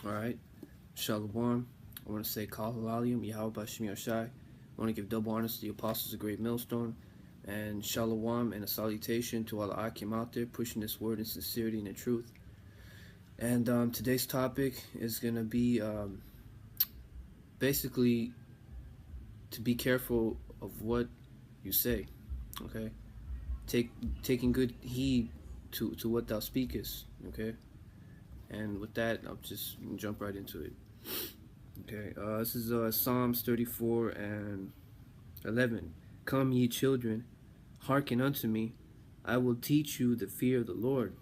Alright, Shalom. I want to say Kal Halalyam la Yahawah. I want to give double honors to the apostles of Great Millstone, and Shalom and a salutation to all the Akim out there pushing this word in sincerity and in truth. And today's topic is going to be basically to be careful of what you say, okay? Taking good heed to what thou speakest, okay? And with that, I'll just jump right into it. Okay, this is Psalms 34 and 11. Come, ye children, hearken unto me. I will teach you the fear of the Lord.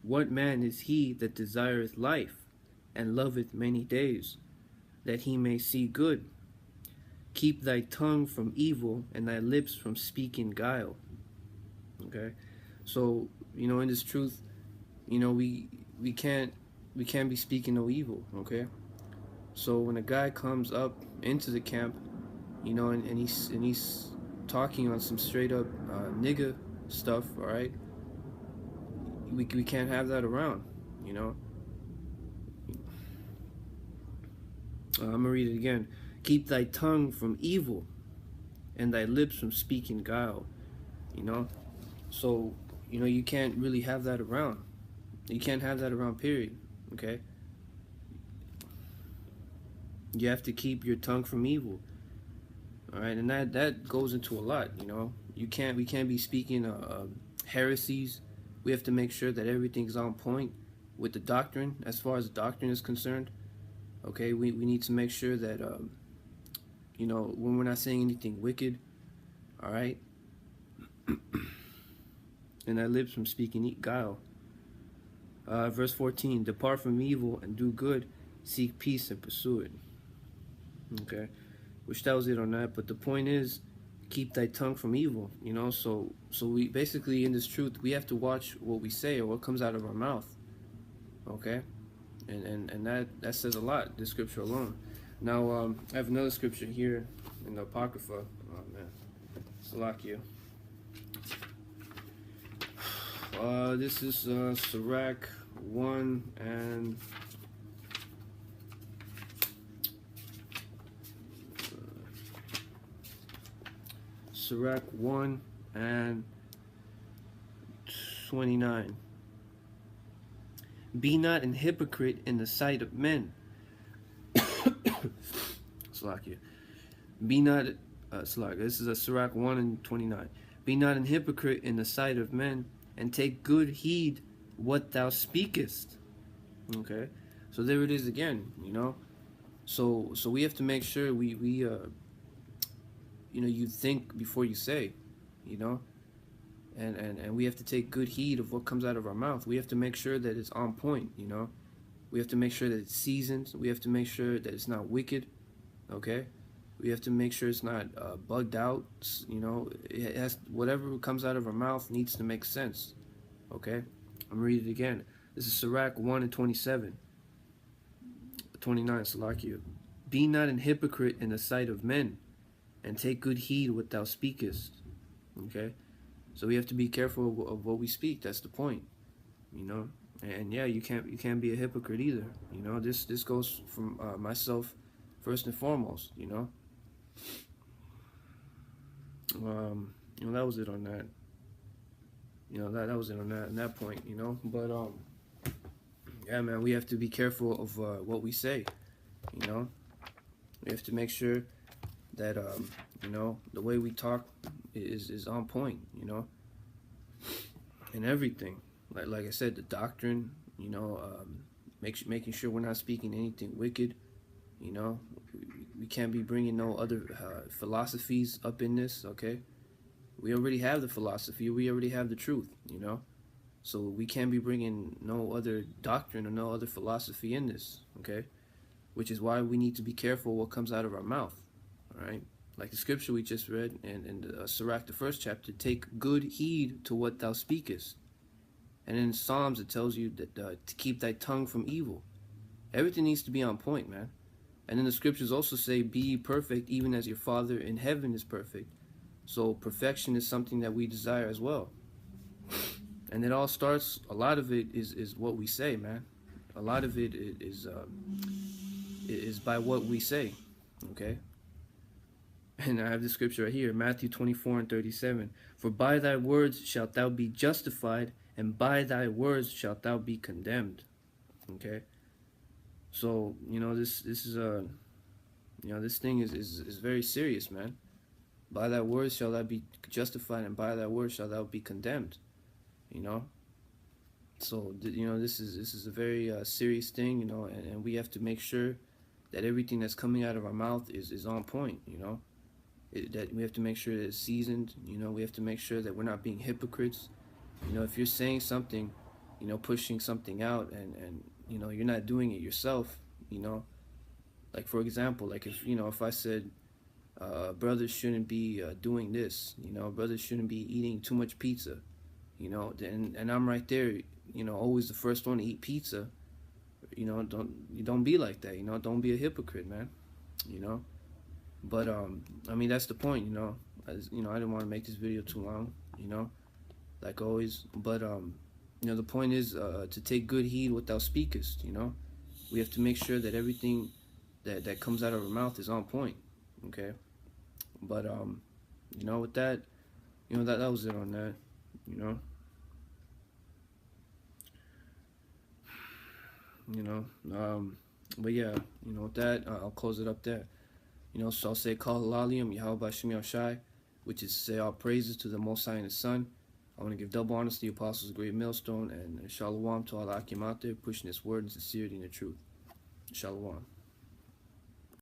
What man is he that desireth life, and loveth many days, that he may see good? Keep thy tongue from evil, and thy lips from speaking guile. Okay, so in this truth, we can't be speaking no evil. Okay, so when a guy comes up into the camp, and he's talking on some straight up nigga stuff, all right, we can't have that around. I'm gonna read it again. Keep thy tongue from evil, and thy lips from speaking guile. So you can't really have that around. You can't have that around, period. Okay, you have to keep your tongue from evil. All right, and that goes into a lot. We can't be speaking heresies. We have to make sure that everything's on point with the doctrine, as far as the doctrine is concerned. Okay, we need to make sure that when we're not saying anything wicked, all right, and our lips from speaking guile. Verse 14, depart from evil and do good, seek peace and pursue it. Okay, which tells it on that, but the point is, keep thy tongue from evil. So we basically, in this truth, we have to watch what we say or what comes out of our mouth. Okay, and that says a lot, this scripture alone. Now I have another scripture here in the Apocrypha. Oh man, Salakia. This is Sirach 1 and Sirach 1 and 29. Be not an hypocrite in the sight of men. Salakia. Be not Salakia. This is a Sirach 1 and 29. Be not an hypocrite in the sight of men, and take good heed what thou speakest. Okay, so there it is again. So we have to make sure we you think before you say, and we have to take good heed of what comes out of our mouth. We have to make sure that it's on point. We have to make sure that it's seasoned. We have to make sure that it's not wicked. Okay, we have to make sure it's not bugged out. It has, whatever comes out of our mouth needs to make sense. Okay, I'm gonna read it again. This is Sirach 1 and 27. 29, Salakia. Be not an hypocrite in the sight of men, and take good heed what thou speakest. Okay, so we have to be careful of what we speak. That's the point. And yeah, you can't be a hypocrite either. This goes from myself first and foremost. That was it on that. That was it on that point. But yeah, man, we have to be careful of what we say. We have to make sure that the way we talk is on point. And everything. Like I said, the doctrine. Making sure we're not speaking anything wicked. We can't be bringing no other philosophies up in this. Okay, we already have the philosophy. We already have the truth. So we can't be bringing no other doctrine or no other philosophy in this. Okay, which is why we need to be careful what comes out of our mouth. All right, like the scripture we just read in Sirach, the first chapter. Take good heed to what thou speakest. And in Psalms it tells you that to keep thy tongue from evil. Everything needs to be on point, man. And then the scriptures also say, be ye perfect even as your Father in heaven is perfect. So perfection is something that we desire as well. And it all starts, a lot of it is what we say, man. a lot of it is by what we say, okay? And I have the scripture right here, Matthew 24:37. For by thy words shalt thou be justified, and by thy words shalt thou be condemned. Okay? So, this is this thing is very serious, man. By thy words shall thou be justified, and by thy words shall thou be condemned. You know? So, this is a very serious thing, and we have to make sure that everything that's coming out of our mouth is on point, that we have to make sure that it's seasoned. We have to make sure that we're not being hypocrites. If you're saying something, pushing something out, and you're not doing it yourself, like for example, like if I said brothers shouldn't be doing this, brothers shouldn't be eating too much pizza, and I'm right there, always the first one to eat pizza. Don't be like that. Don't be a hypocrite, man. But I mean, that's the point. I didn't want to make this video too long, like always. But the point is to take good heed what thou speakest. We have to make sure that everything that comes out of our mouth is on point. Okay. But with that, that was it on that. But yeah, with that, I'll close it up there. So I'll say Kal Halalyam la Yahawah, which is say all praises to the Most High and His Son. I want to give double honors to the Apostles' great millstone, and shalom to all Akim out there pushing this word in sincerity and the truth. Shalom.